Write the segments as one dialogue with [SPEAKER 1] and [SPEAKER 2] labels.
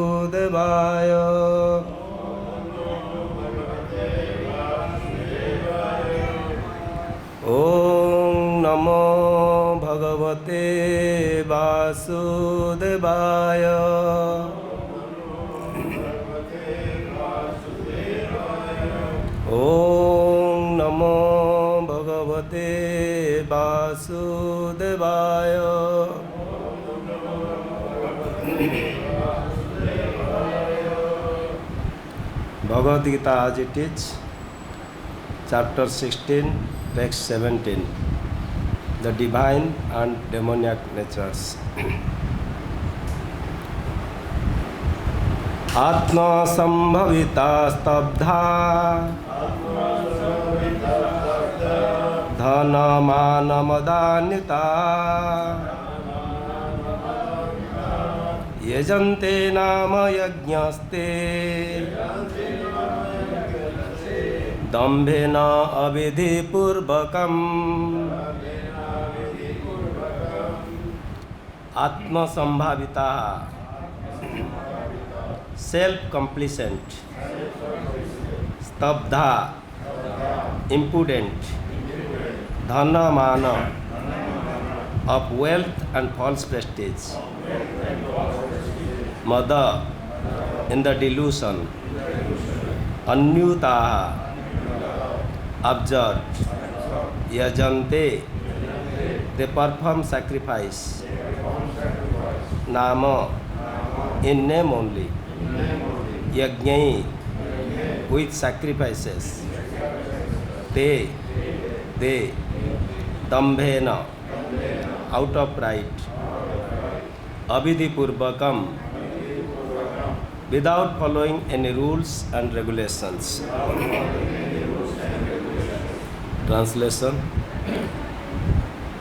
[SPEAKER 1] वासुदेवाय। ॐ नमो भगवते वासुदेवाय। ॐ नमो भगवते वासुदेवाय। Bhagavad Gita as it is, chapter 16, text 17, the divine and demoniac natures. Atma sambhavita stabdha dhana mana madanita yajante nama yajnaste दम्भेन अविधिपूर्वकम्। आत्मसंभाविता सेल्फ कंप्लीसेंट, स्तब्धा impudent, धन मान of wealth and false prestige, mother in the delusion, अन्युता observed, yajante they perform sacrifice, nama in name only, yajnai with sacrifices, they dambhena out of pride, avidhipurvakam without following any rules and regulations. Translation: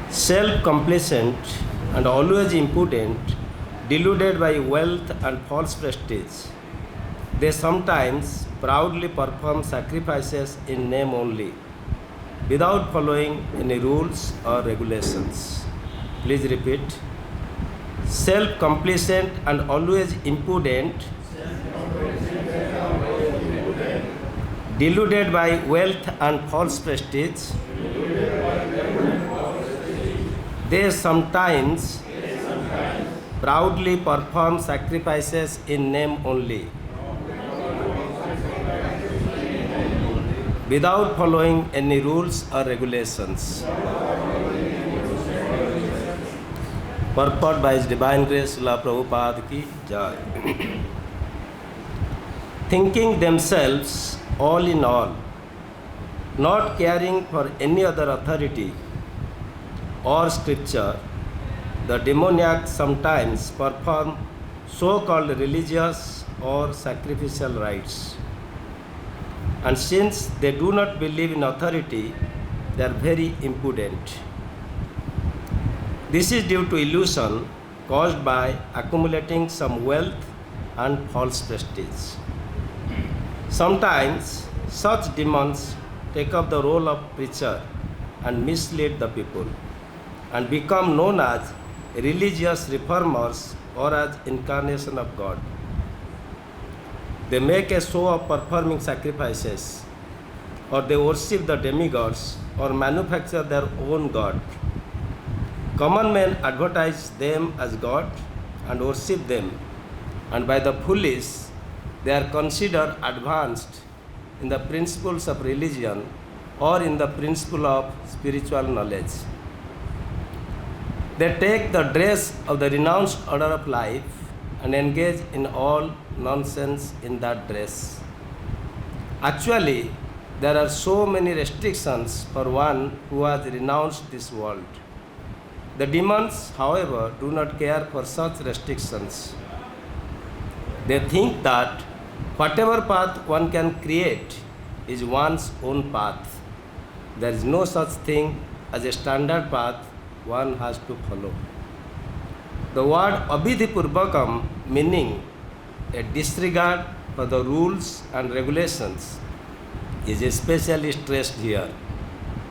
[SPEAKER 1] self-complacent and always impudent, deluded by wealth and false prestige, they sometimes proudly perform sacrifices in name only, without following any rules or regulations. Please repeat. Self-complacent and always impudent, deluded by wealth and false prestige, they sometimes proudly perform sacrifices in name only, without following any rules or regulations. Purport by His Divine Grace Srila Prabhupada ki Jai. Thinking themselves all in all, not caring for any other authority or scripture, the demoniacs sometimes perform so-called religious or sacrificial rites. And since they do not believe in authority, they are very impudent. This is due to illusion caused by accumulating some wealth and false prestige. Sometimes such demons take up the role of preacher and mislead the people and become known as religious reformers or as incarnation of God. They make a show of performing sacrifices, or they worship the demigods or manufacture their own god. Common men advertise them as God and worship them, and by the foolish they are considered advanced in the principles of religion or in the principle of spiritual knowledge. They take the dress of the renounced order of life and engage in all nonsense in that dress. Actually, there are so many restrictions for one who has renounced this world. The demons, however, do not care for such restrictions. They think that whatever path one can create is one's own path. There is no such thing as a standard path one has to follow. The word abhidhipurvakam, meaning a disregard for the rules and regulations, is especially stressed here.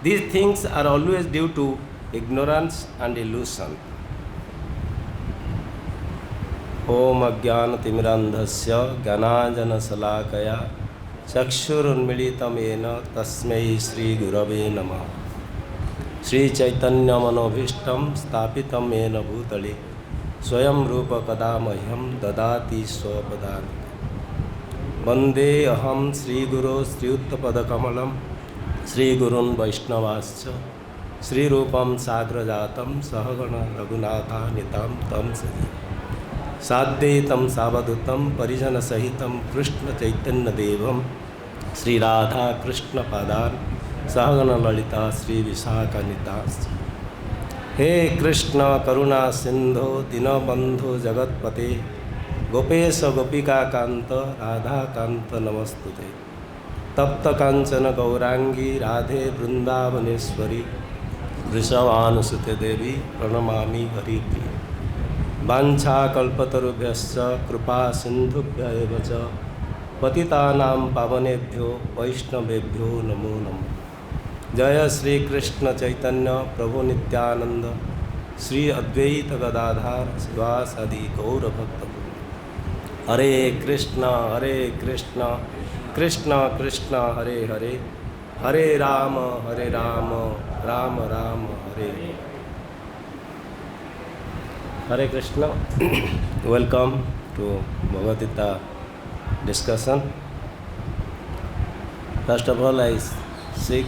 [SPEAKER 1] These things are always due to ignorance and illusion. ओम अज्ञानतिमिरान्धस्य ज्ञानाञ्जनशलाकया चक्षुरुन्मीलितं येन तस्मै श्रीगुरवे नमः। श्रीचैतन्यमनोभीष्टं स्थापितं येन भूतले स्वयं रूप कदा मह्यं ददाति स्वपदान्तिकम्। वन्दे अहं श्रीगुरो श्रीयुक्तपदकमलं श्रीगुरून् वैष्णवाश्च श्रीरूपं साग्रजातं सहगण रघुनाथान्वितं तं सजीवम् साद्वैतं सावधूतं परिजनसहितं कृष्णचैतन्यदेवं श्रीराधाकृष्णपादान् सहगण ललिता श्रीविशाखान्विताश्च। हे कृष्ण करुणा सिंधो दीनबंधो जगत्पते गोपेश गोपिकाकांत राधाकांत नमस्तुते। तप्त कांचन गौरांगी राधे वृंदावनेश्वरी वृषभानुसुते देवी प्रणमामि हरिप्रिये। वाञ्छाकल्पतरुभ्यश्च कृपा सिन्धुभ्य एव च पतितानां पावनेभ्यो वैष्णवेभ्यो नमो नमः। जय श्री कृष्ण चैतन्य प्रभु नित्यानंद श्री अद्वैत गदाधर शिवासादि गौरभक्तवृंद। हरे कृष्ण कृष्ण कृष्ण हरे हरे, हरे राम राम राम हरे। Hare Krishna. Welcome to Bhagavad Gita discussion. First of all, I seek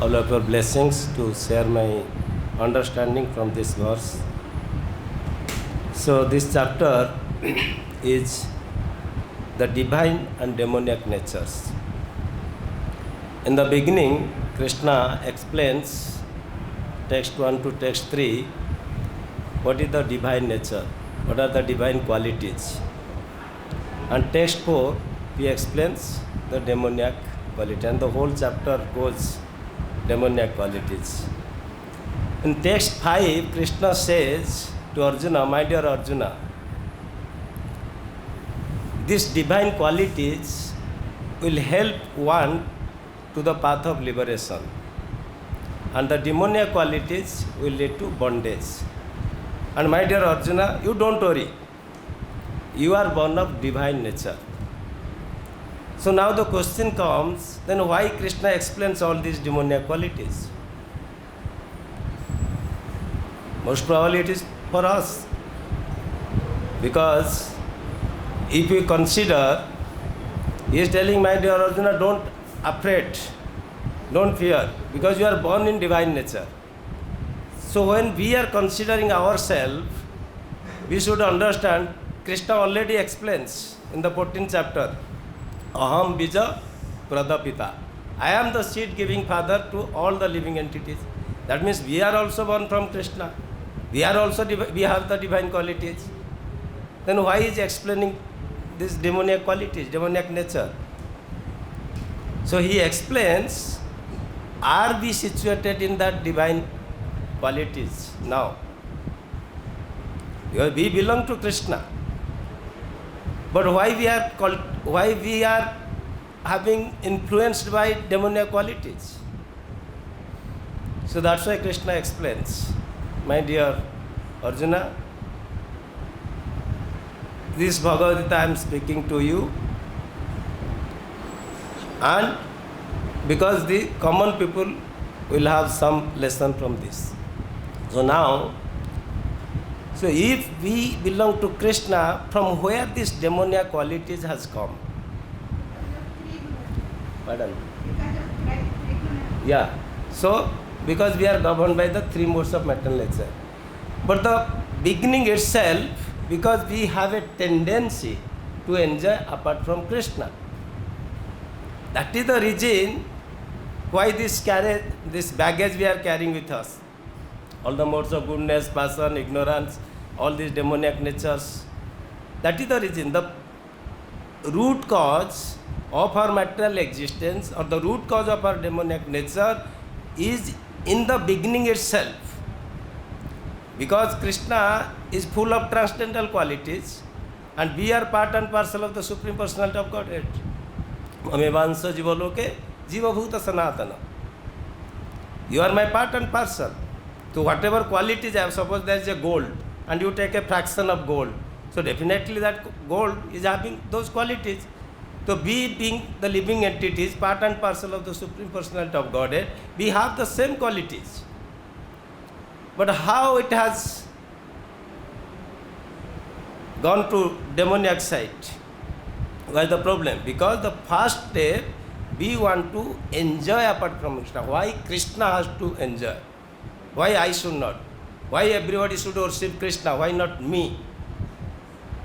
[SPEAKER 1] all of your blessings to share my understanding from this verse. So this chapter is the divine and demoniac natures. In the beginning, Krishna explains text 1 to text 3 what is the divine nature, what are the divine qualities. And text 4, he explains the demoniac quality, and the whole chapter goes demoniac qualities. In text 5, Krishna says to Arjuna, my dear Arjuna, these divine qualities will help one to the path of liberation, and the demoniac qualities will lead to bondage. And my dear Arjuna, you don't worry. You are born of divine nature. So now the question comes, then why Krishna explains all these demoniac qualities? Most probably it is for us. Because if we consider, he is telling, my dear Arjuna, don't afraid, don't fear, because you are born in divine nature. So when we are considering ourselves, we should understand, Krishna already explains in the 14th chapter, Aham Bija Pradapita. I am the seed-giving father to all the living entities. That means we are also born from Krishna. We have the divine qualities. Then why is he explaining these demoniac qualities, demoniac nature? So he explains, are we situated in that divine qualities now? Because we belong to Krishna, but why we are having influenced by demoniac qualities? So that's why Krishna explains, my dear Arjuna, this Bhagavad Gita I am speaking to you, and because the common people will have some lesson from this. So now, so if we belong to Krishna, from where this demoniac qualities has come? Pardon? Yeah. So, because we are governed by the three modes of material nature. But the beginning itself, because we have a tendency to enjoy apart from Krishna. That is the reason why this baggage we are carrying with us. All the modes of goodness, passion, ignorance, all these demoniac natures. That is the reason. The root cause of our material existence, or the root cause of our demoniac nature, is in the beginning itself. Because Krishna is full of transcendental qualities, and we are part and parcel of the Supreme Personality of Godhead. Mamevansa jivaloke jivabhuta sanatana. You are my part and parcel. So whatever qualities I have, suppose there is a gold, and you take a fraction of gold. So definitely that gold is having those qualities. So we being the living entities, part and parcel of the Supreme Personality of Godhead, we have the same qualities. But how it has gone to demoniac side? What is the problem? Because the first step, we want to enjoy apart from Krishna. Why Krishna has to enjoy? Why I should not? Why everybody should worship Krishna? Why not me?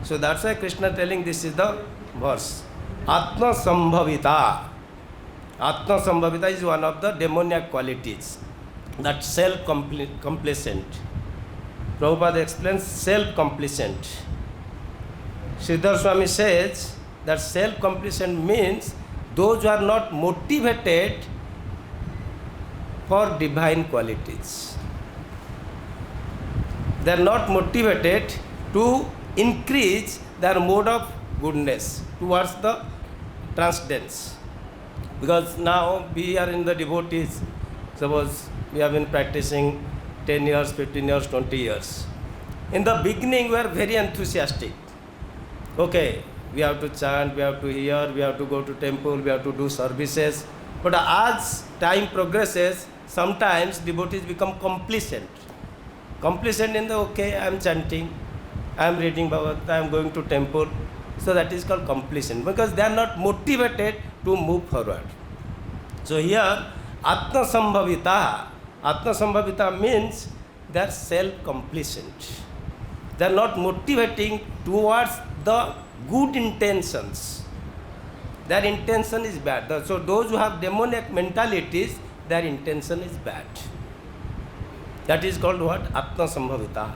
[SPEAKER 1] So that's why Krishna telling this is the verse. Atma Sambhavita. Atma Sambhavita is one of the demoniac qualities. That self-complacent. Prabhupada explains self-complacent. Siddhar Swami says that self-complacent means those who are not motivated for divine qualities. They are not motivated to increase their mode of goodness towards the transcendence. Because now we are in the devotees. Suppose we have been practicing 10 years, 15 years, 20 years. In the beginning, we are very enthusiastic. Okay, we have to chant, we have to hear, we have to go to temple, we have to do services. But as time progresses, sometimes devotees become complacent. Complacent in the, okay, I am chanting, I am reading Bhagavad, I am going to temple. So that is called complacent, because they are not motivated to move forward. So here, Atma Sambhavita means they are self-complacent. They are not motivating towards the good intentions. Their intention is bad. So those who have demoniac mentalities, their intention is bad. That is called what? Atma Sambhavita.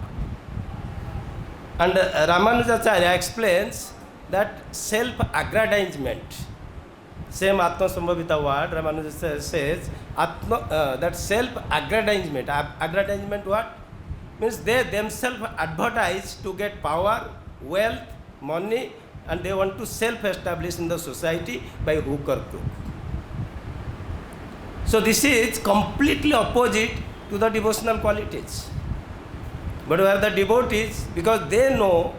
[SPEAKER 1] And Ramanujacharya explains that self-aggrandizement. Same Atma Sambhavita word, Ramanujacharya says, that self-aggrandizement. Aggrandizement what? Means they themselves advertise to get power, wealth, money, and they want to self-establish in the society by hook or crook. So this is completely opposite to the devotional qualities. But where the devotees, because they know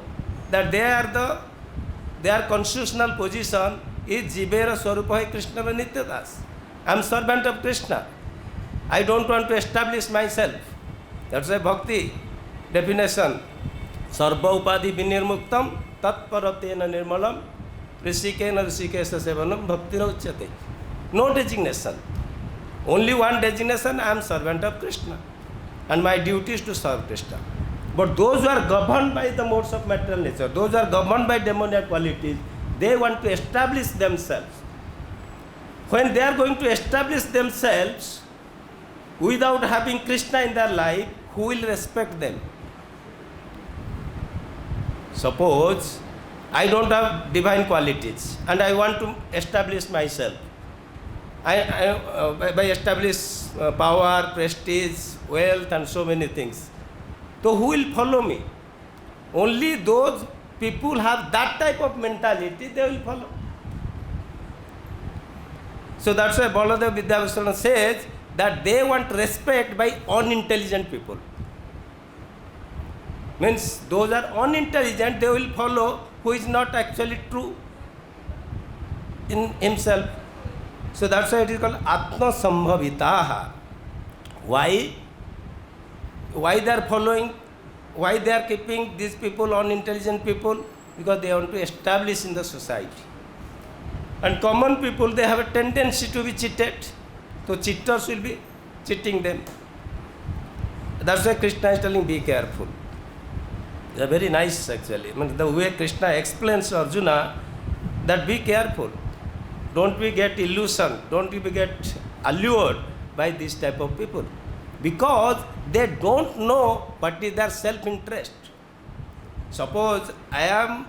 [SPEAKER 1] that their constitutional position is Jivera Swarupa Krishna Nityadas. I am servant of Krishna. I don't want to establish myself. That's why bhakti definition. Sarva upadhi vinirmuktam tatparatena nirmalam rishikena rishikesa sevanam bhaktira uchyate. No designation. Only one designation, I am servant of Krishna. And my duty is to serve Krishna. But those who are governed by the modes of material nature, those who are governed by demoniac qualities, they want to establish themselves. When they are going to establish themselves without having Krishna in their life, who will respect them? Suppose I don't have divine qualities and I want to establish myself. By establish power, prestige, wealth and so many things. So who will follow me? Only those people have that type of mentality, they will follow. So that's why Baladev Vidyabhushan says that they want respect by unintelligent people. Means those are unintelligent, they will follow who is not actually true in himself. So that's why it is called Atma Sambhavitaha. Why they are following? Why they are keeping these people, unintelligent people? Because they want to establish in the society. And common people, they have a tendency to be cheated. So cheaters will be cheating them. That's why Krishna is telling, be careful. They are very nice actually. I mean, the way Krishna explains to Arjuna, that be careful. Don't we get illusion, don't we get allured by this type of people. Because they don't know what is their self-interest. Suppose I am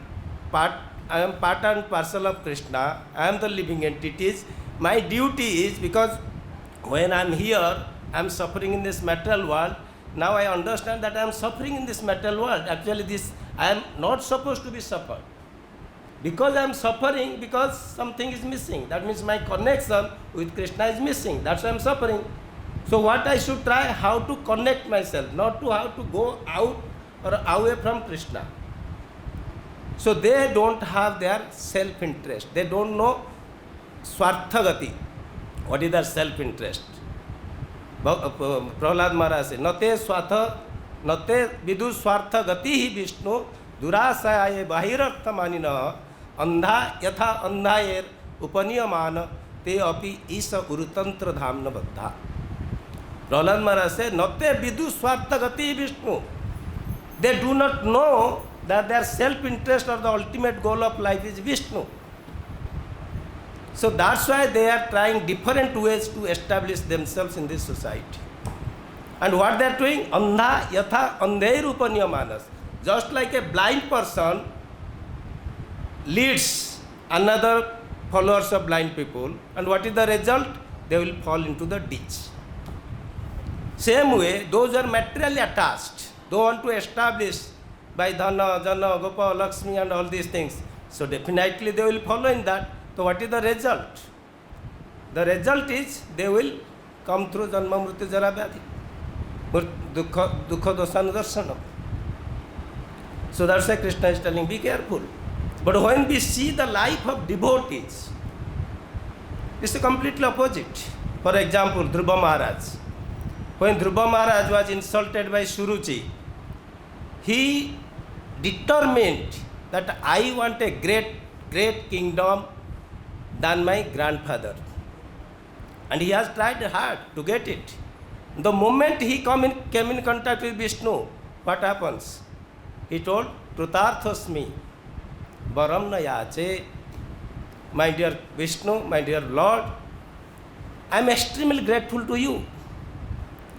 [SPEAKER 1] part and parcel of Krishna, I am the living entities. My duty is, because when I am here, I am suffering in this material world. Now I understand that I am suffering in this material world. Actually I am not supposed to be suffered. Because I am suffering, because something is missing. That means my connection with Krishna is missing. That's why I am suffering. So what I should try, how to connect myself, not to how to go out or away from Krishna. So they don't have their self-interest. They don't know Swarthagati. What is their self-interest? Prahlad महाराज से नते स्वार्थ नते विदु स्वार्थ गति ही विष्णु दुराशय बाहिरर्थ मानिन अंधा यथा अंधायर उपनियमान ते अपि ईश उरुतंत्र धाम्न बद्धा. प्रहलाद महाराज से नते विदु स्वार्थ गति Vishnu. They do not know that their self-interest or the ultimate goal of life is Vishnu. So that's why they are trying different ways to establish themselves in this society. And what they are doing? Andha yatha andheir upaniyamanas. Just like a blind person leads another followers of blind people, and what is the result? They will fall into the ditch. Same way, those who are materially attached, they want to establish by Dhana, Jana, Gopa, Lakshmi and all these things. So definitely they will follow in that. So what is the result? The result is they will come through Janma Mrityu Jara Vyadhi. Dukha Dosanudarsana. So that's why Krishna is telling, be careful. But when we see the life of devotees, it's completely opposite. For example, Dhruva Maharaj. When Dhruva Maharaj was insulted by Suruchi, he determined that I want a great kingdom than my grandfather. And he has tried hard to get it. The moment he came in contact with Vishnu, what happens? He told, Krutarthosmi, Varam na yache. My dear Vishnu, my dear Lord, I am extremely grateful to you.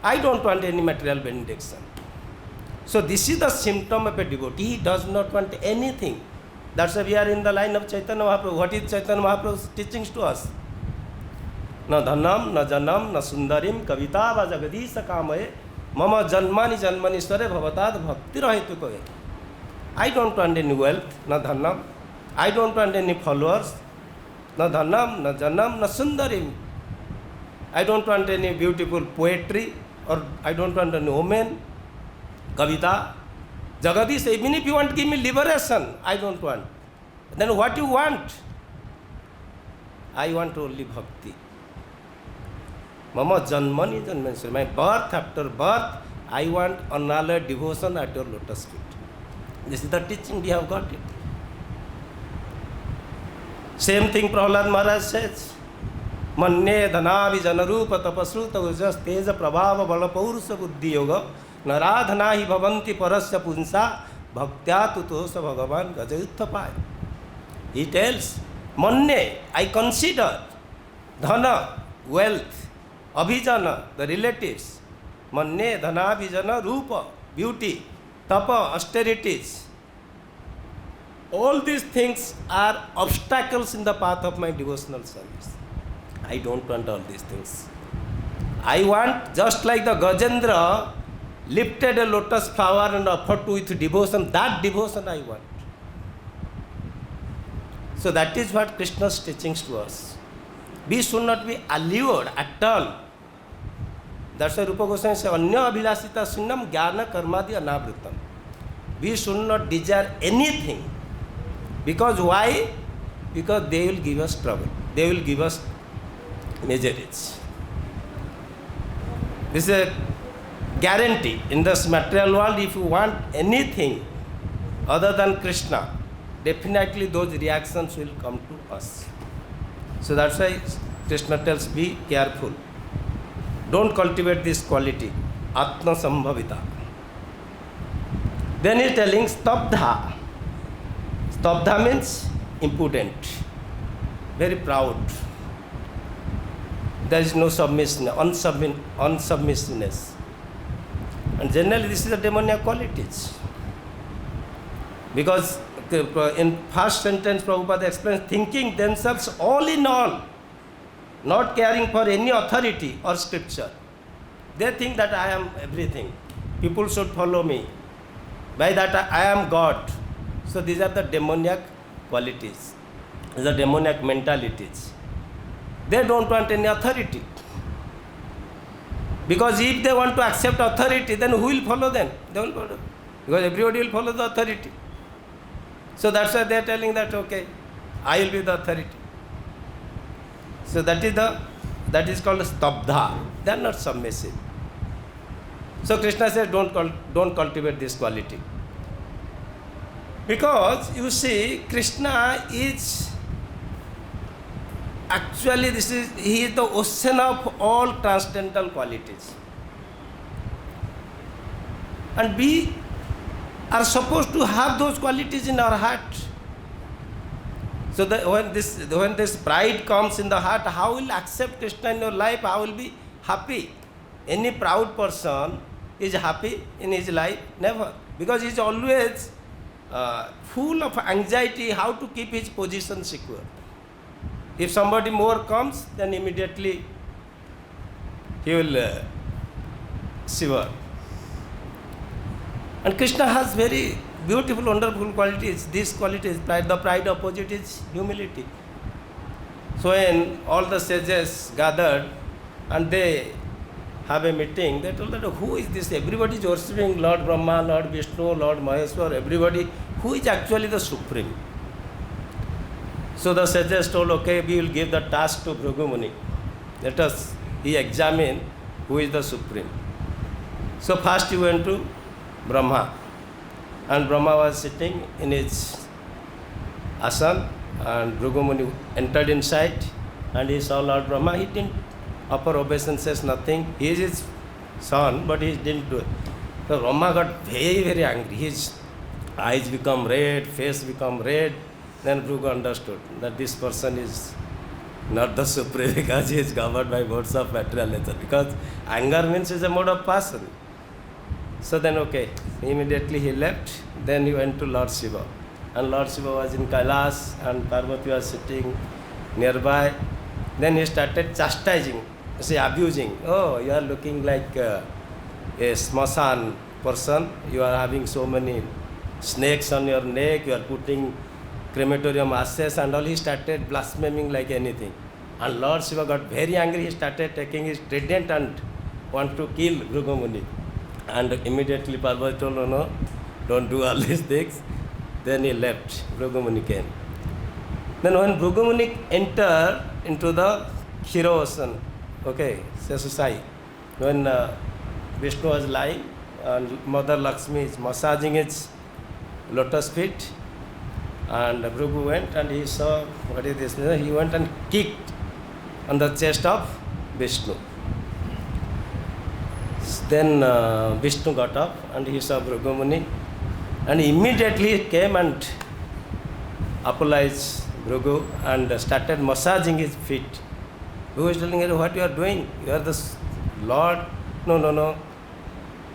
[SPEAKER 1] I don't want any material benediction. So this is the symptom of a devotee. He does not want anything. That's why we are in the line of Chaitanya Mahaprabhu. What is Chaitanya Mahaprabhu's teachings to us? Na dhanam, na janam, na sundarim, kavita va jagadisha kamaye, mama janmani janmani sware bhavatad bhakti rahitu koye. I don't want any wealth, na dhanam. I don't want any followers, na dhanam, na janam, na sundarim. I don't want any beautiful poetry, or I don't want any woman, kavita. Jagadish, even if you want to give me liberation, I don't want. Then what you want? I want only bhakti. Mama janmani janmani, my birth after birth, I want unalloyed devotion at your lotus feet. This is the teaching, we have got it. Same thing Prahlad Maharaj says. Manne dhanavi janarupa tapasruta ujas teja prabhava bala paurusha buddhi yoga naradhana hi bhavanti parasya punsa bhaktya tutosa bhagavan gajayuttapaya. He tells, Manne, I consider dhana, wealth, abhijana, the relatives, manne, dhana, abhijana, rupa, beauty, tapa, austerities. All these things are obstacles in the path of my devotional service. I don't want all these things. I want, just like the Gajendra lifted a lotus flower and offered to with devotion, that devotion I want. So that is what Krishna's teachings to us. We should not be allured at all. That's why Rupa Goswami says, Anya abhilasita sunnam jnana karmadi anavritam. We should not desire anything. Because why? Because they will give us trouble. They will give us miseries. This is a guarantee. In this material world, if you want anything other than Krishna, definitely those reactions will come to us. So that's why Krishna tells, be careful. Don't cultivate this quality, Atma Sambhavita. Then he is telling Stabdha. Stabdha means impudent, very proud. There is no submission, unsubmissiveness. And generally this is the demoniac qualities. Because in first sentence Prabhupada explains, thinking themselves all in all, not caring for any authority or scripture. They think that I am everything. People should follow me. By that I am God. So these are the demoniac qualities. These are demoniac mentalities. They don't want any authority. Because if they want to accept authority, then who will follow them? They will follow. Because everybody will follow the authority. So that's why they are telling that, okay, I will be the authority. So that is called stabdha. They are not submissive. So Krishna says, don't cultivate this quality. Because you see, Krishna is actually, he is the ocean of all transcendental qualities. And we are supposed to have those qualities in our heart. So when this pride comes in the heart, how will accept Krishna in your life? How will be happy? Any proud person is happy in his life? Never. Because he is always full of anxiety how to keep his position secure. If somebody more comes, then immediately he will shiver. And Krishna has very beautiful, wonderful qualities. These qualities, the pride opposite is humility. So when all the sages gathered and they have a meeting, they told that, who is this? Everybody is worshipping Lord Brahma, Lord Vishnu, Lord Maheshwar, everybody. Who is actually the Supreme? So the sages told, okay, we will give the task to Bhrigu Muni. Let us, he examine who is the Supreme. So first he went to Brahma. And Brahma was sitting in his asana, and Bhrigu Muni entered inside and he saw Lord Brahma. He didn't offer obeisances, nothing. He is his son, but he didn't do it. So Brahma got very, very angry. His eyes become red, face become red. Then Bhrigu understood that this person is not the Supreme because he is governed by modes of material nature. Because anger means is a mode of passion. So then, okay, immediately he left. Then he went to Lord Shiva. And Lord Shiva was in Kailash and Parvati was sitting nearby. Then he started chastising, abusing. Oh, you are looking like a smashan person. You are having so many snakes on your neck. You are putting crematorium ashes and all. He started blaspheming like anything. And Lord Shiva got very angry. He started taking his trident and want to kill Bhrigu Muni. And immediately Parvati told, no, don't do all these things. Then he left. Bhrigu Muni came. Then when Bhrigu Muni entered into the Khira ocean, okay, Sesasai, when Vishnu was lying and Mother Lakshmi is massaging his lotus feet, and Bhrigu went and he saw, what is this? He went and kicked on the chest of Vishnu. Then Vishnu got up and he saw Bhrigu Muni, and immediately he came and apologized Bhrigu and started massaging his feet. Bhrigu was telling him, what you are doing? You are the Lord. No.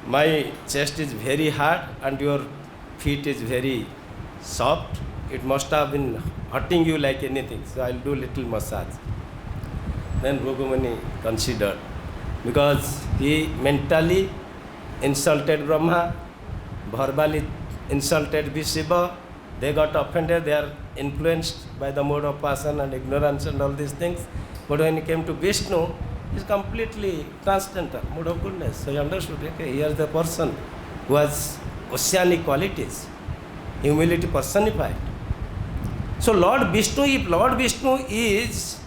[SPEAKER 1] My chest is very hard and your feet is very soft. It must have been hurting you like anything. So I will do little massage. Then Bhrigu Muni considered, because he mentally insulted Brahma, verbally insulted Shiva. They got offended. They are influenced by the mode of passion and ignorance and all these things. But when he came to Vishnu, he is completely transcendental, mode of goodness. So he understood, okay, here is the person who has oceanic qualities, humility personified. So Lord Vishnu, if Lord Vishnu is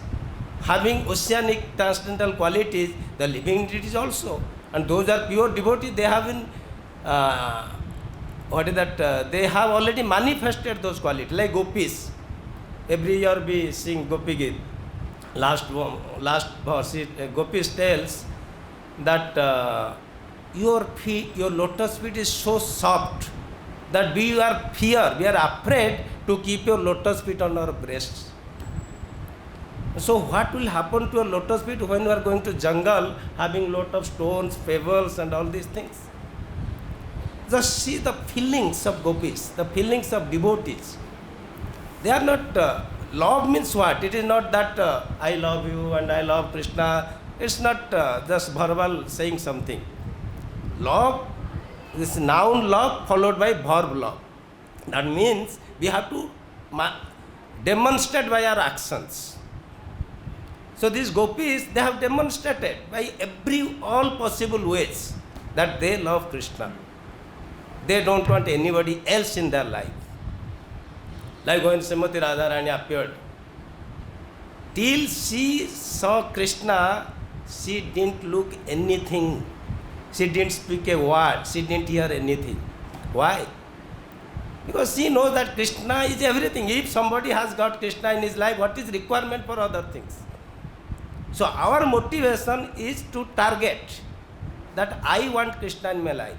[SPEAKER 1] having oceanic transcendental qualities, the living entities also. And those are pure devotees, they have been, they have already manifested those qualities, like gopis. Every year we sing Gopi Geet. Last verse, Gopis tells that your lotus feet is so soft that we are afraid to keep your lotus feet on our breasts. So what will happen to your lotus feet when you are going to jungle, having lot of stones, pebbles and all these things? Just see the feelings of gopis, the feelings of devotees. They are not, love means what? It is not that I love you and I love Krishna. It's not just verbal saying something. Love, this noun love followed by verb love. That means we have to demonstrate by our actions. So these gopis, they have demonstrated by all possible ways that they love Krishna. They don't want anybody else in their life. like when Srimati Radharani appeared. Till she saw Krishna, she didn't look anything. She didn't speak a word. She didn't hear anything. Why? Because she knows that Krishna is everything. If somebody has got Krishna in his life, what is requirement for other things? So our motivation is to target that I want Krishna in my life.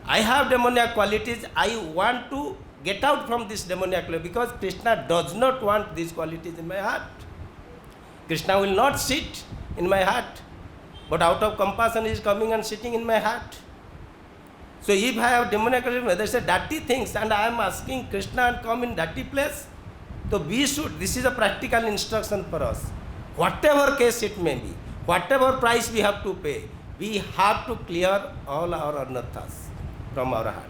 [SPEAKER 1] I have demoniac qualities. I want to get out from this demoniac quality because Krishna does not want these qualities in my heart. Krishna will not sit in my heart, but out of compassion he is coming and sitting in my heart. So if I have demoniac qualities, they say dirty things, and I am asking Krishna and come in dirty place, so we should, this is a practical instruction for us. Whatever case it may be, whatever price we have to pay, we have to clear all our anarthas from our heart.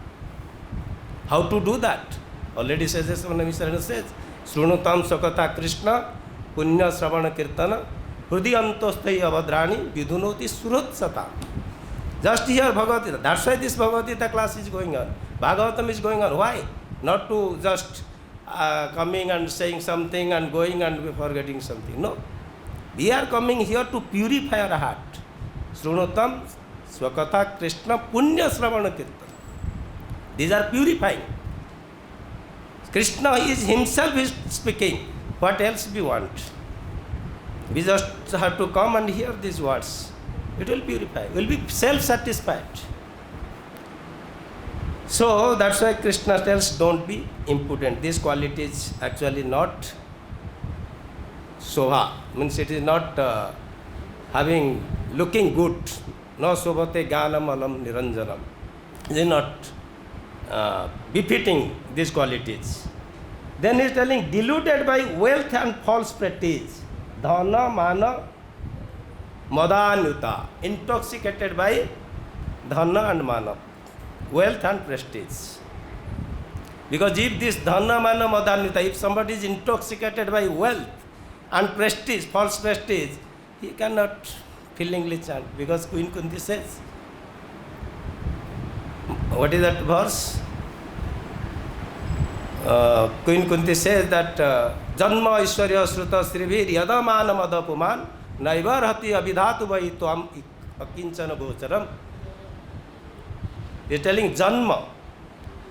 [SPEAKER 1] How to do that? Already says, when Mr. says, Shrunutam Sakata Krishna, Punya Sravana Kirtana, Hrudiyantosthai Avadrani, Vidhunoti Surutsata. Just here Bhagavad Gita. That's why this Bhagavad Gita class is going on. Bhagavatam is going on. Why? Not to just coming and saying something and going and forgetting something. No. We are coming here to purify our heart. Shrunutam Swakatha Krishna Punya Sravana Kirtana. These are purifying. Krishna is himself is speaking. What else we want? We just have to come and hear these words. It will purify. We will be self-satisfied. So that's why Krishna tells, don't be impudent. This quality is actually not Shobha. Means it is not having, looking good. No Shobhate Jnanam Alam Niranjanam. It is not befitting these qualities. Then he is telling, deluded by wealth and false prestige. Dhana, mana, madanyuta. Intoxicated by dhana and mana. Wealth and prestige. Because if this dhana, mana, madanyuta, if somebody is intoxicated by wealth and prestige, false prestige, he cannot feelingly chant. Because Queen Kunti says, what is that verse? Queen Kunti says that Janma Ishwarya Sruta Srivir Yadamana Madapuman Naivarhati Abhidhatu Vai Tuam Akinchana Gocharam. He is telling Janma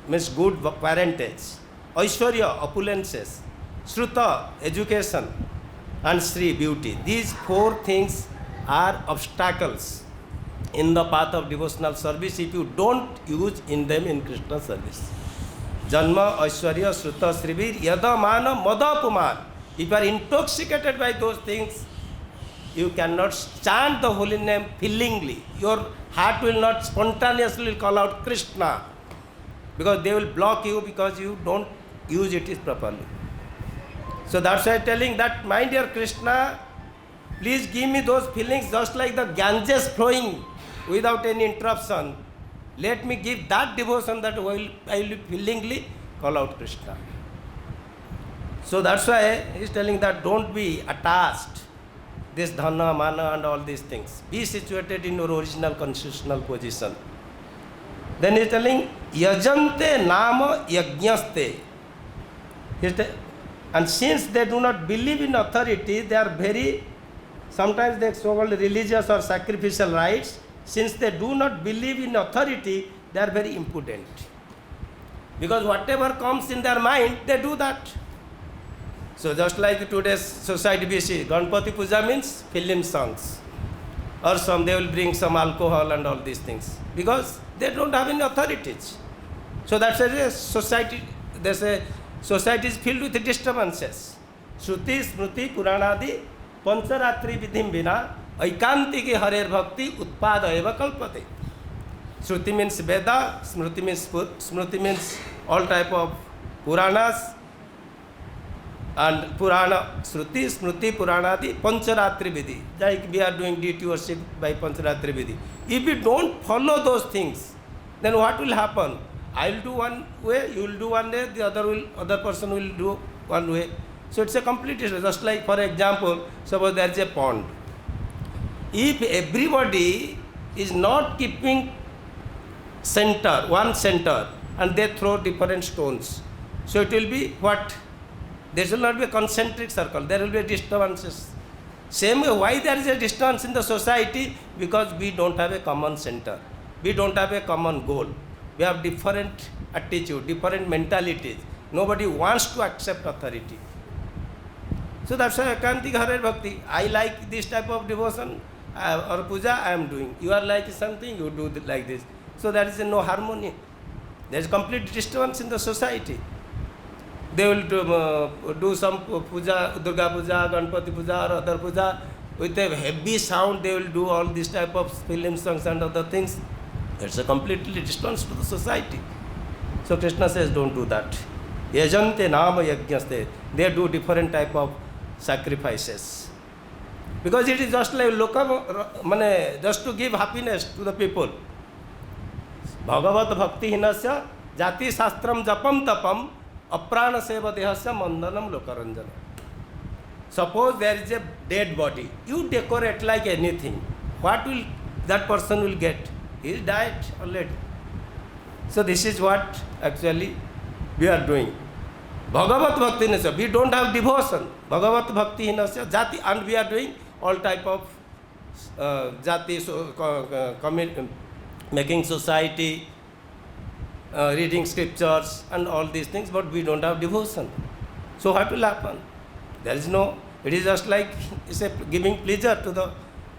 [SPEAKER 1] means good parentage, Aishwarya opulences, Sruta education, and Sri beauty. These four things are obstacles in the path of devotional service if you don't use in them in Krishna service. Janma, Aishwarya, Sruta, Srivir, Yada, Mana, Madapuman. If you are intoxicated by those things, you cannot chant the holy name feelingly. Your heart will not spontaneously call out Krishna, because they will block you because you don't use it properly. So that's why I am telling that, my dear Krishna, please give me those feelings just like the Ganges flowing without any interruption. Let me give that devotion that I will willingly call out Krishna. So that's why he is telling that don't be attached, this dhana, mana and all these things. Be situated in your original constitutional position. Then he is telling, yajante nama yajnaste. And since they do not believe in authority, they are very, sometimes they so-called religious or sacrificial rites. Since they do not believe in authority, they are very impudent. Because whatever comes in their mind, they do that. So just like today's society we see, Ganpati Puja means film songs. Or they will bring some alcohol and all these things. Because they don't have any authorities. So that's a society, there's a society is filled with disturbances. Shruti, Smriti, Puranadi, Pancharatri Vidhim Vina, Aikanti ki Harer Bhakti Utpada Eva Kalpate. Shruti means Veda, Smriti means all type of Puranas, and Purana, Shruti, Smriti, Puranadi, Pancharatri Vidhi. Like we are doing deity worship by Pancharatri Vidhi. If we don't follow those things, then what will happen? I will do one way, you will do one way, the other person will do one way. So it's a complete issue. Just like, for example, suppose there is a pond. If everybody is not keeping one center, and they throw different stones, So it will be what? There will not be a concentric circle. There will be disturbances. Same way, why there is a distance in the society? Because we don't have a common center. We don't have a common goal. We have different attitude, different mentalities. Nobody wants to accept authority. So that's why Ekantika Hare Bhakti. I like this type of devotion or puja I am doing. You are like something, you do like this. So there is no harmony. There is complete disturbance in the society. They will do some puja, Durga puja, Ganpati puja or other puja. With a heavy sound they will do all this type of film songs and other things. That's a completely distance to the society. So Krishna says don't do that. Yajante nama yajnaste. They do different type of sacrifices. Because it is just like just to give happiness to the people. Bhagavat bhakti hinasya jati shastram japam tapam aprana seva dehasya mandanam lokaranjana. Suppose there is a dead body. You decorate like anything. What will that person will get? He is died already. So this is what actually we are doing. Bhagavat bhakti hinasya. We don't have devotion. Bhagavat bhakti hinasya jati, and we are doing all type of jati, making society, reading scriptures and all these things, but we don't have devotion. So what will happen? There is no, it is just like it's a giving pleasure to the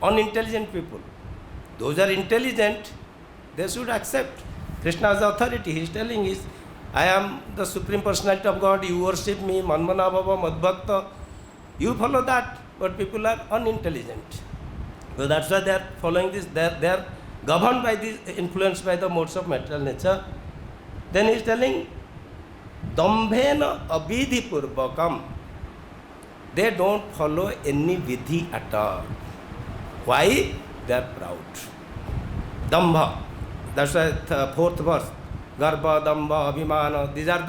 [SPEAKER 1] unintelligent people. Those are intelligent, they should accept Krishna's authority. He is telling is, I am the Supreme Personality of God, you worship me, Manmana Bhava, Madbhakta. You follow that, but people are unintelligent. So that's why they are following this, they are governed by this, influenced by the modes of material nature. Then he is telling, Dambhena abidhi purvakam. They don't follow any vidhi at all. Why? They are proud. Dambha. That's why the fourth verse. Garbha, Dambha, Abhimana. These are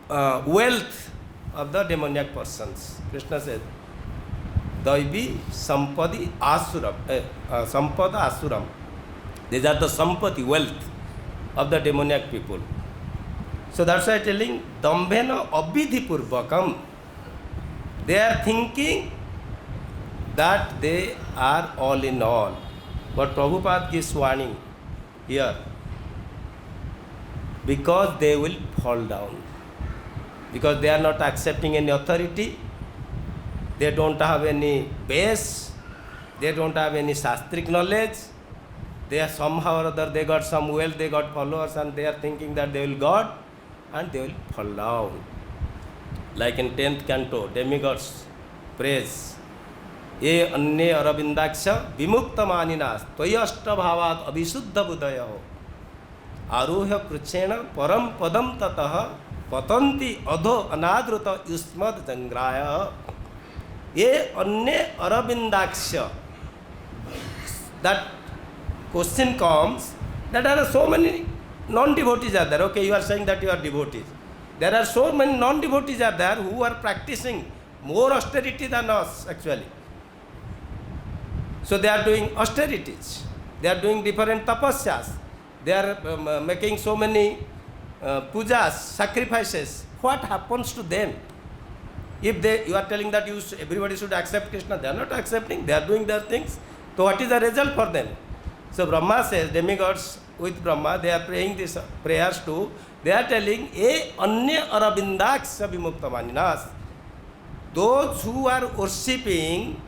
[SPEAKER 1] the wealth of the demoniac persons. Krishna says, Daivi, Sampadi, Asuram. Sampada, Asuram. These are the Sampati, wealth of the demoniac people. So that's why telling, Dambhena abidhi purvakam. They are thinking that they are all in all. But Prabhupada gives warning here. Because they will fall down. Because they are not accepting any authority. They don't have any base. They don't have any shastric knowledge. They are somehow or other, they got some wealth, they got followers, and they are thinking that they will God, and they will fall down. Like in 10th canto, demigods praise. Ye anye aravindaksha vimukta maninas tvayashta bhavat abhisuddha buddhayo aruhya kruchena param padam tataha patanti adho anadruta yusmad jangraya. Ye anye aravindaksha. That question comes that there are so many non-devotees are there. Okay, you are saying that you are devotees. There are so many non-devotees are there who are practicing more austerity than us actually. So they are doing austerities. They are doing different tapasyas. They are making so many pujas, sacrifices. What happens to them? If you are telling that everybody should accept Krishna, they are not accepting. They are doing their things. So what is the result for them? So Brahma says, demigods with Brahma, they are praying these prayers too. They are telling, E anya aravindaksha vimukta maninas. Those who are worshipping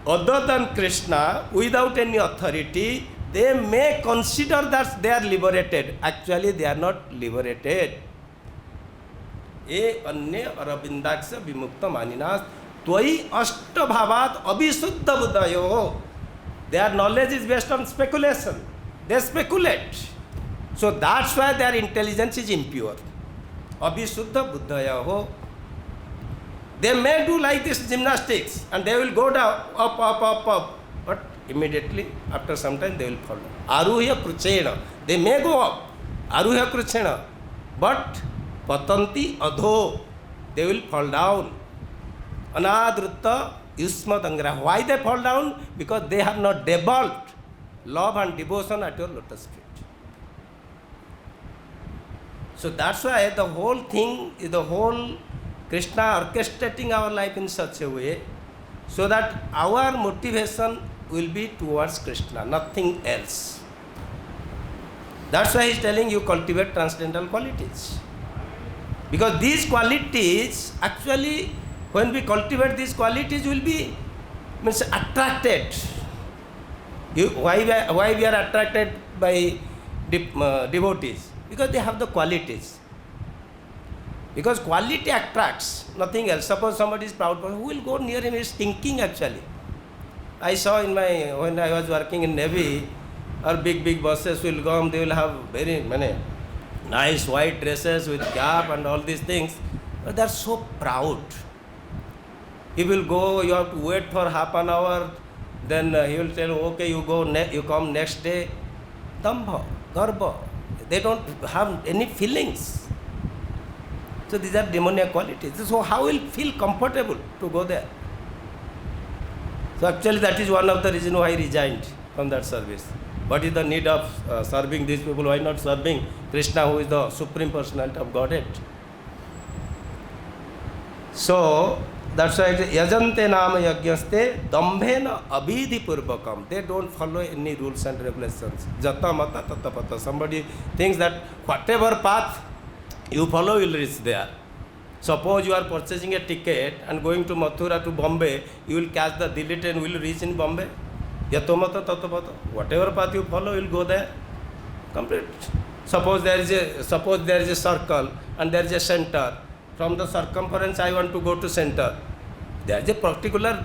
[SPEAKER 1] other than Krishna without any authority, they may consider that they are liberated. Actually, they are not liberated. E anya aravindaksha vimukta maninas. Tvai ashta bhavat abhisuddha buddhayo. Their knowledge is based on speculation. They speculate. So that's why their intelligence is impure. Abhisuddha buddhayaho. They may do like this gymnastics and they will go down, up. But immediately, after some time, they will fall down. Aruhya kruchena. They may go up. Aruhya kruchena. But patanti adho. They will fall down. Anadrutta yusma tangra. Why they fall down? Because they have not developed love and devotion at your lotus feet. So that's why the whole thing is the whole Krishna orchestrating our life in such a way so that our motivation will be towards Krishna, nothing else. That's why he's telling you cultivate transcendental qualities. Because these qualities, actually, when we cultivate these qualities, will be attracted. Why we are attracted by devotees? Because they have the qualities. Because quality attracts, nothing else. Suppose somebody is proud, who will go near him? He is thinking actually. I saw when I was working in Navy, our big bosses will come, they will have very nice white dresses with cap and all these things. But they are so proud. He will go, you have to wait for half an hour, then he will tell, okay, you come next day. Dambha, garba. They don't have any feelings. So these are demoniac qualities. So how will feel comfortable to go there? So actually that is one of the reasons why I resigned from that service. What is the need of serving these people? Why not serving Krishna, who is the Supreme Personality of Godhead? So that's why yajante nama yajnaste dambhena abidhi purvakam. They don't follow any rules and regulations. Jata mata tata pata. Somebody thinks that whatever path you follow, you will reach there. Suppose you are purchasing a ticket and going to Mathura to Bombay, you will catch the Delhi train, will reach in Bombay. Yatomata tatapata. Whatever path you follow, you will go there. Complete. Suppose there is a circle and there is a center. From the circumference, I want to go to center. There is a particular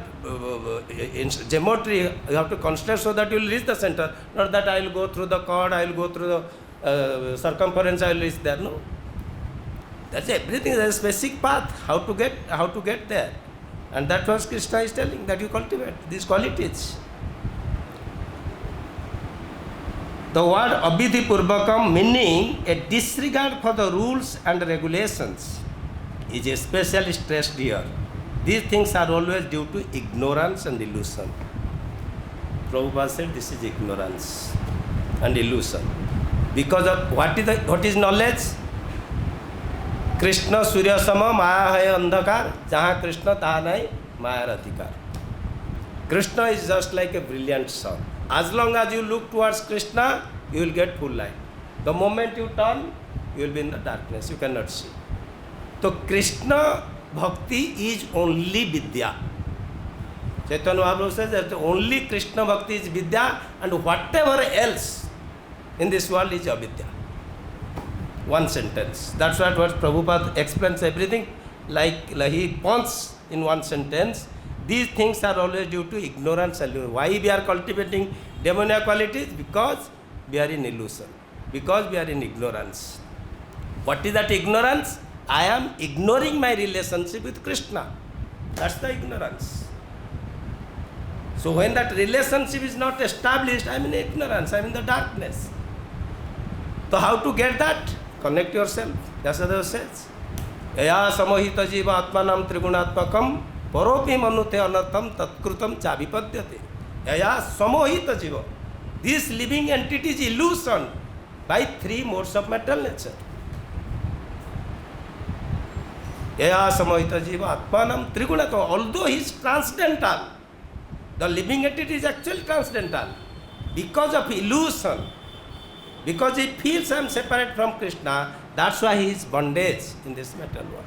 [SPEAKER 1] geometry you have to construct so that you will reach the center. Not that I will go through the chord, I will go through the circumference, I will reach there. No. That's everything. There is a specific path how to get there, and that was Krishna is telling, that you cultivate these qualities. The word abidhi purvakam, meaning a disregard for the rules and regulations, is especially stressed here. These things are always due to ignorance and illusion. Prabhupada said this is ignorance and illusion. Because of what is knowledge? Krishna Surya Sama Maya hai andhakar, jahan Krishna taha nahi Maya adhikar. Krishna is just like a brilliant sun. As long as you look towards Krishna, you will get full light. The moment you turn, you will be in the darkness, you cannot see. So Krishna Bhakti is only Vidya. Chaitanya Mahaprabhu says that only Krishna Bhakti is Vidya, and whatever else in this world is avidya. One sentence. That's what Prabhupada explains everything like he points in one sentence. These things are always due to ignorance and illusion. Why we are cultivating demoniac qualities? Because we are in illusion. Because we are in ignorance. What is that ignorance? I am ignoring my relationship with Krishna. That's the ignorance. So when that relationship is not established, I am in ignorance, I am in the darkness. So how to get that? Connect yourself. That's what it says. Eya samohita jiva atmanam trigunatmakam paropi manute anartham tatkrutam chavipadyate. Eya samohita jiva. This living entity is illusion by three modes of material nature. Eya samohita jiva atmanam trigunatmakam. Although he is transcendental, the living entity is actually transcendental. Because of illusion, because he feels I am separate from Krishna, that's why he is bondage in this material world.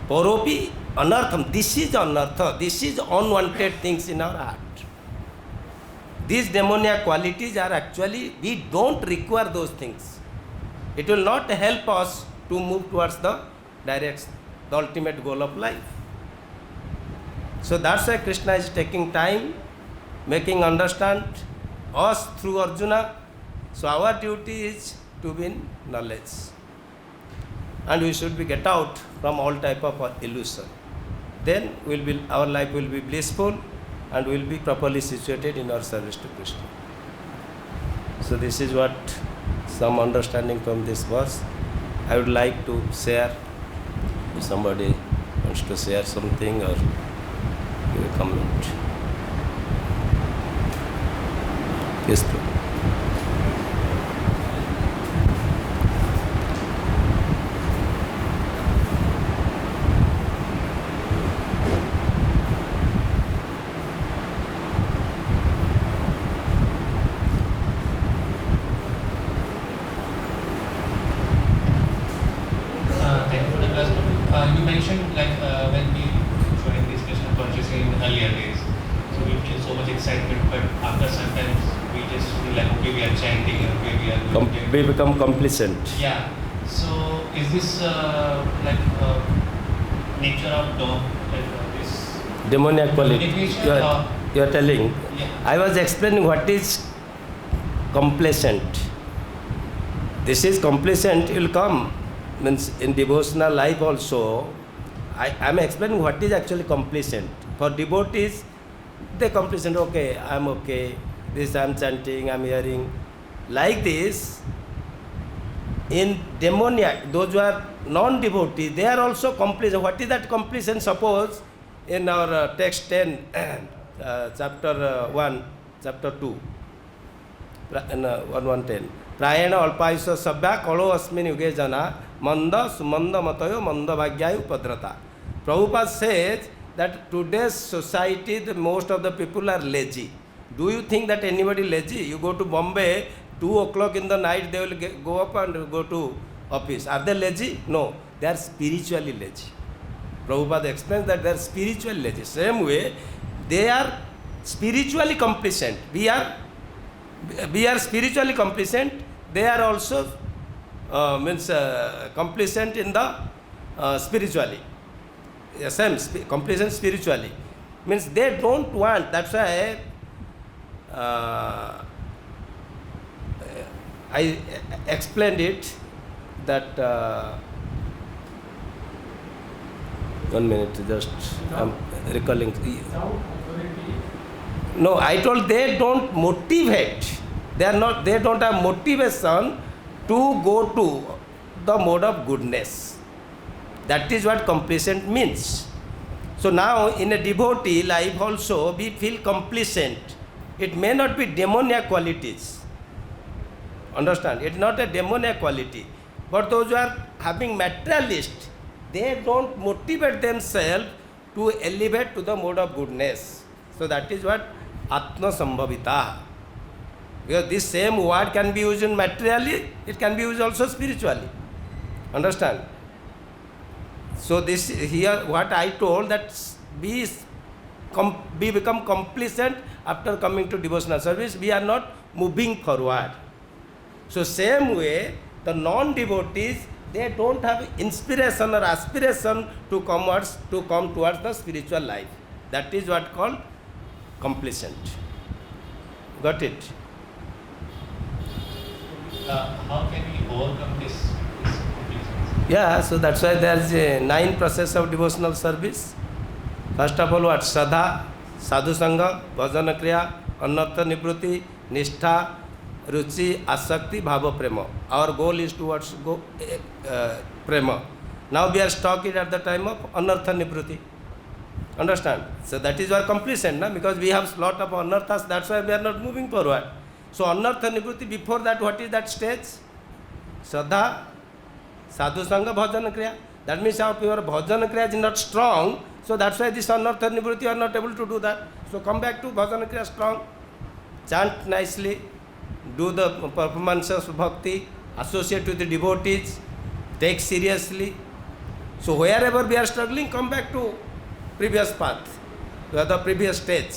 [SPEAKER 1] Paropi anartham. This is anartha. This is unwanted things in our heart. These demoniac qualities are actually, we don't require those things. It will not help us to move towards the direction, the ultimate goal of life. So that's why Krishna is taking time, making understand us through Arjuna. So our duty is to be in knowledge. And we should be get out from all type of illusion. Then our life will be blissful and we will be properly situated in our service to Krishna. So this is what some understanding from this verse. I would like to share. If somebody wants to share something or give a comment. Yes,
[SPEAKER 2] You mentioned like when we showing this Krishna consciousness in earlier days, so we feel so much excitement, but after sometimes we just feel like okay we are chanting, okay we are doing
[SPEAKER 1] We become complacent.
[SPEAKER 2] yeah. So is this nature of dom, this
[SPEAKER 1] Demoniac quality.
[SPEAKER 2] Demoniac
[SPEAKER 1] You are telling.
[SPEAKER 2] yeah.
[SPEAKER 1] I was explaining what is complacent. This is complacent will come. Means in devotional life also, I am explaining what is actually complacent. For devotees, they complacent, okay, I am okay, this I am chanting, I am hearing. Like this, in demoniac, those who are non-devotees, they are also complacent. What is that complacent? Suppose in our text 10, chapter 1, chapter 2, 1:10. Prayena alpaisa sabya kalo asmin yuge jana manda sumanda matayo manda bhagyayu upadrata. Prabhupada says that today's society, the most of the people are lazy. Do you think that anybody lazy? You go to Bombay, 2 o'clock in the night, they will go up and go to office. Are they lazy? No, they are spiritually lazy. Prabhupada explains that they are spiritually lazy. Same way, they are spiritually complacent. We are spiritually complacent. They are also complacent in the spiritually. Same complacent spiritually. Means they don't want. That's why I explained it that 1 minute, just I'm recalling. No, I told they don't motivate. They don't have motivation to go to the mode of goodness. That is what complacent means. So now in a devotee life also we feel complacent. It may not be demoniac qualities. Understand? It's not a demoniac quality. But those who are having materialist, they don't motivate themselves to elevate to the mode of goodness. So that is what Atma Sambhavita. Because this same word can be used in materially, it can be used also spiritually. Understand? So this here what I told, that we become complacent after coming to devotional service. We are not moving forward. So same way, the non-devotees, they don't have inspiration or aspiration to come towards the spiritual life. That is what called complacent. Got it?
[SPEAKER 2] How can we overcome this complacency?
[SPEAKER 1] Yeah, so that's why there is a 9 process of devotional service. First of all, what? Shraddha, Sadhu Sangha, Bhajana Kriya, Anartha Nivrutti, Nishtha, Ruchi, Asakti, Bhava Prema. Our goal is towards Prema. Now we are stuck at the time of Anartha Nivrutti. Understand? So that is our complacent, na? Because we have lot of anarthas, that's why we are not moving forward. So Anartha Nivrutti, before that, what is that stage? Shraddha, Sadhu Sangha, Bhajana Kriya. That means our Bhajana Kriya is not strong, so that's why this Anartha Nivrutti you are not able to do that. So come back to Bhajana Kriya strong, chant nicely, do the performances of bhakti, associate with the devotees, take seriously. So wherever we are struggling, come back to previous path, to the previous stage.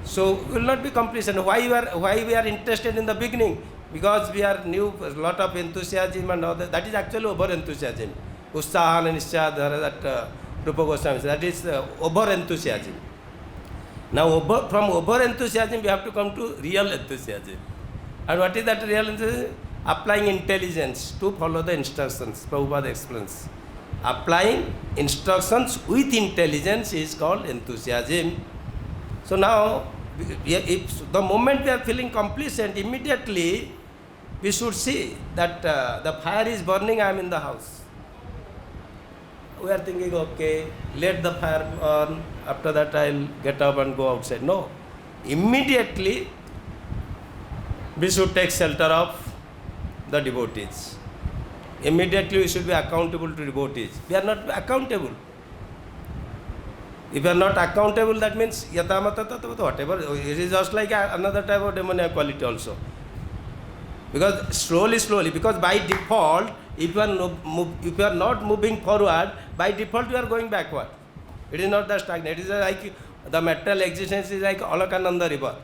[SPEAKER 1] So we will not be complacent. Why we are interested in the beginning? Because we are new, a lot of enthusiasm and all that. That is actually over enthusiasm. Utsahan and Nishchadhara, that Rupa Goswami said, that is over enthusiasm. Now from over enthusiasm we have to come to real enthusiasm. And what is that real enthusiasm? Applying intelligence to follow the instructions. Prabhupada explains. Applying instructions with intelligence is called enthusiasm. So now, if the moment we are feeling complacent, immediately we should see that the fire is burning, I am in the house. We are thinking, okay, let the fire burn, after that I will get up and go outside. No. Immediately, we should take shelter of the devotees. Immediately we should be accountable to devotees. We are not accountable. If you are not accountable, that means yatamata whatever. It is just like another type of demoniac quality also. Because slowly, because by default, If you are if you are not moving forward, by default you are going backward. It is not the stagnant. It is like the material existence is like Alakananda river.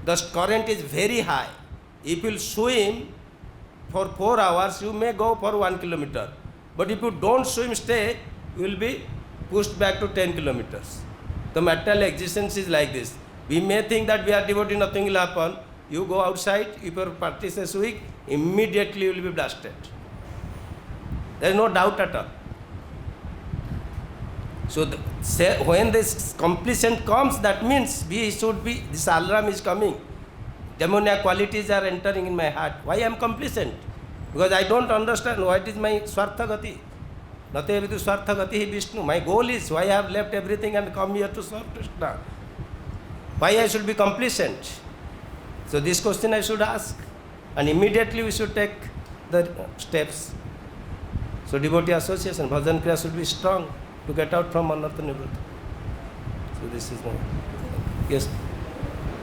[SPEAKER 1] The current is very high. If you swim for 4 hours, you may go for 1 kilometer. But if you don't swim, stay, you will be pushed back to 10 kilometers. The material existence is like this. We may think that we are devotee, nothing will happen. You go outside, if your practice is weak, immediately you will be blasted. There is no doubt at all. So when this completion comes, that means we should be, this alarm is coming. Demoniac qualities are entering in my heart. Why I am complacent? Because I don't understand what is my Swartha Gati. Nathe Vidu Swartha Gati hi Vishnu. My goal is why I have left everything and come here to serve Krishna. Why I should be complacent? So this question I should ask. And immediately we should take the steps. So devotee association, bhajan kriya should be strong to get out from anartha nivritti. So this is my, yes.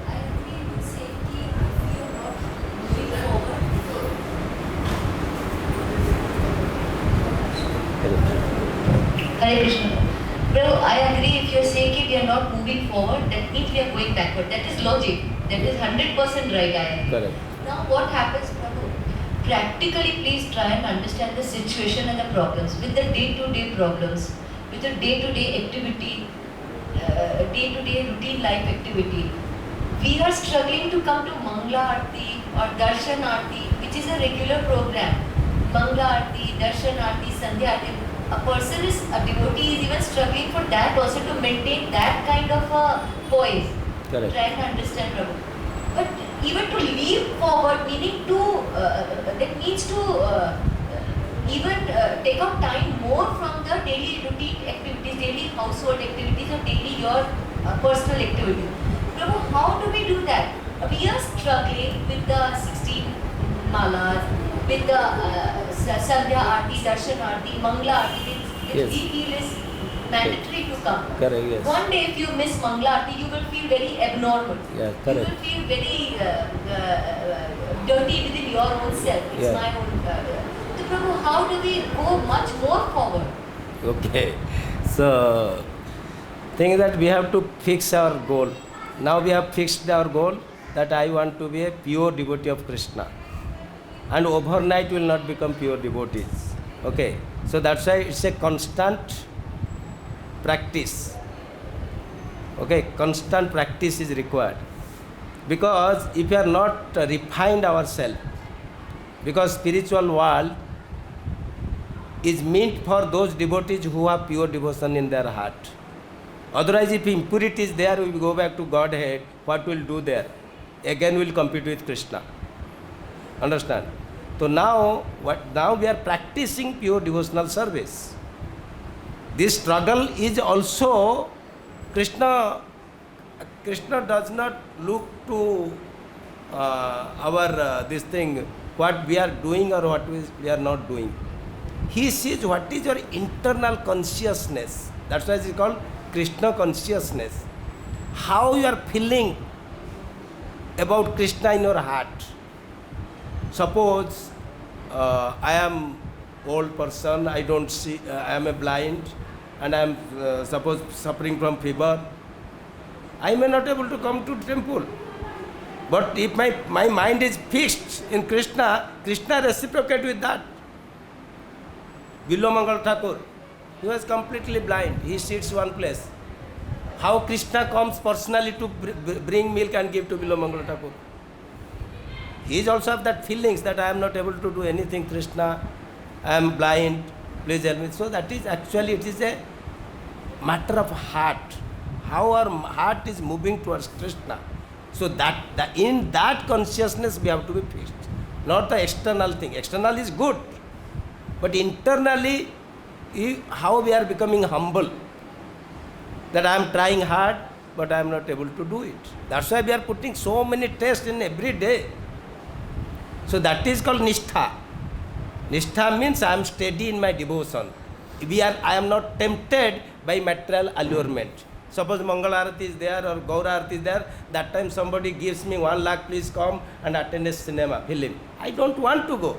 [SPEAKER 3] I agree with saying that if you are not moving forward. Hare Krishna. Prabhu, I agree if you are saying that we are not moving forward, that means we are going backward. That is logic. That is 100% right, I agree.
[SPEAKER 1] Correct.
[SPEAKER 3] Now what happens, Prabhu? Practically, please try and understand the situation and the problems. With the day-to-day problems, with the day-to-day activity, day-to-day routine life activity, we are struggling to come to Mangla Aarti or Darshan Aarti, which is a regular program. Mangla Aarti, Darshan Aarti, Sandhya Aarti. A person is, a devotee is even struggling for that also to maintain that kind of a poise.
[SPEAKER 1] Correct.
[SPEAKER 3] Try and understand, Prabhu. But even to leap forward, meaning to, that means to even take out time more from the daily routine activities, daily household activities or daily your personal activities. Prabhu, how do we do that? We are struggling with the 16 malas, with the Sandhya Aarti, Darshan Aarti, Mangla Aarti, which
[SPEAKER 1] Yes.
[SPEAKER 3] we feel is mandatory to come.
[SPEAKER 1] Correct, yes.
[SPEAKER 3] One day if you miss Mangla Aarti, you will feel very abnormal.
[SPEAKER 1] Yeah,
[SPEAKER 3] You
[SPEAKER 1] correct.
[SPEAKER 3] will feel very dirty within your own self. It's
[SPEAKER 1] Yeah.
[SPEAKER 3] my own. So Prabhu, how do we go much more forward?
[SPEAKER 1] Okay. So, thing is that we have to fix our goal. Now we have fixed our goal that I want to be a pure devotee of Krishna. And overnight will not become pure devotees. Okay. So that's why it's a constant practice. Okay. Constant practice is required. Because if you are not refined ourselves, because spiritual world is meant for those devotees who have pure devotion in their heart. Otherwise, if impurity is there, we will go back to Godhead. What will do there? Again, we will compete with Krishna. Understand? So now we are practicing pure devotional service. This struggle is also Krishna. Krishna does not look to our this thing, what we are doing or what we are not doing. He sees what is your internal consciousness. That's why it is called Krishna consciousness. How you are feeling about Krishna in your heart. Suppose I am old person, I don't see, I am a blind, and I am suppose suffering from fever. I may not able to come to temple. But if my mind is fixed in Krishna, Krishna reciprocate with that. Bilomangal Thakur, he was completely blind. He sits one place. How Krishna comes personally to bring milk and give to Bilomangal Thakur? He is also have that feelings that I am not able to do anything, Krishna. I am blind. Please help me. So that is actually, it is a matter of heart. How our heart is moving towards Krishna. So in that consciousness we have to be fixed. Not the external thing. External is good. But internally, how we are becoming humble. That I am trying hard, but I am not able to do it. That's why we are putting so many tests in every day. So that is called Nishtha. Nishtha means I am steady in my devotion. I am not tempted by material allurement. Suppose Mangala Arati is there or Gaura Arati is there, that time somebody gives me 1 lakh, please come and attend a cinema, film. I don't want to go.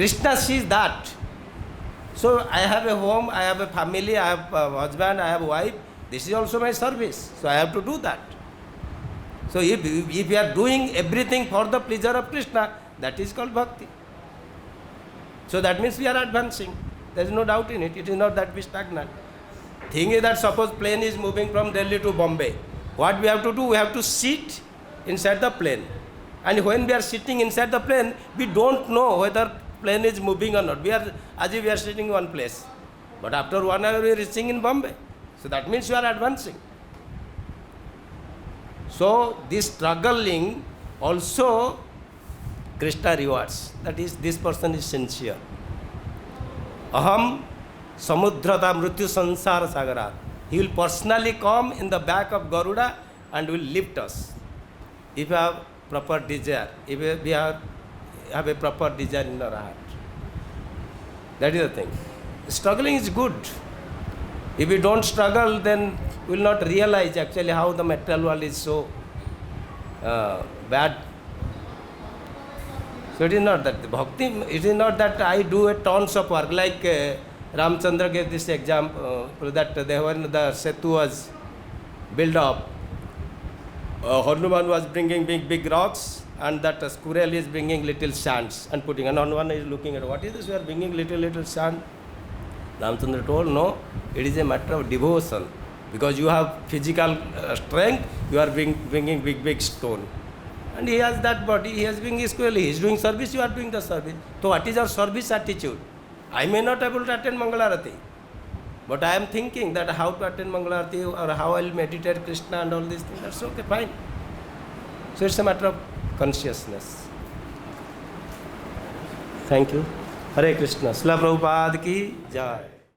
[SPEAKER 1] Krishna sees that. So I have a home, I have a family, I have a husband, I have a wife. This is also my service. So I have to do that. So if we are doing everything for the pleasure of Krishna, that is called bhakti. So that means we are advancing. There is no doubt in it. It is not that we stagnant. Thing is that suppose plane is moving from Delhi to Bombay. What we have to do? We have to sit inside the plane. And when we are sitting inside the plane, we don't know whether plane is moving or not. We are, as if we are sitting in one place. But after 1 hour we are reaching in Bombay. So that means you are advancing. So this struggling also Krishna rewards. That is, this person is sincere. Aham samudrata mrityu sansara sagarat. He will personally come in the back of Garuda and will lift us. If you have proper desire, if we have a proper desire in our heart. That is the thing. Struggling is good. If we don't struggle, then we will not realize actually how the material world is so bad. So it is not that bhakti, it is not that I do a tons of work, like Ramchandra gave this example that when the Setu was built up, Hanuman was bringing big rocks, and that squirrel is bringing little sands and putting, and Hanuman is looking at, what is this, we are bringing little sand. Ramchandra told, no, it is a matter of devotion. Because you have physical strength, you are bringing big stone. And he has that body, he is being equally, he is doing service, you are doing the service. So what is our service attitude? I may not be able to attend Mangalarati, but I am thinking that how to attend Mangalarati or how I will meditate Krishna and all these things. That's okay, fine. So it's a matter of consciousness. Thank you. Hare Krishna. Srila Prabhupada ki jai.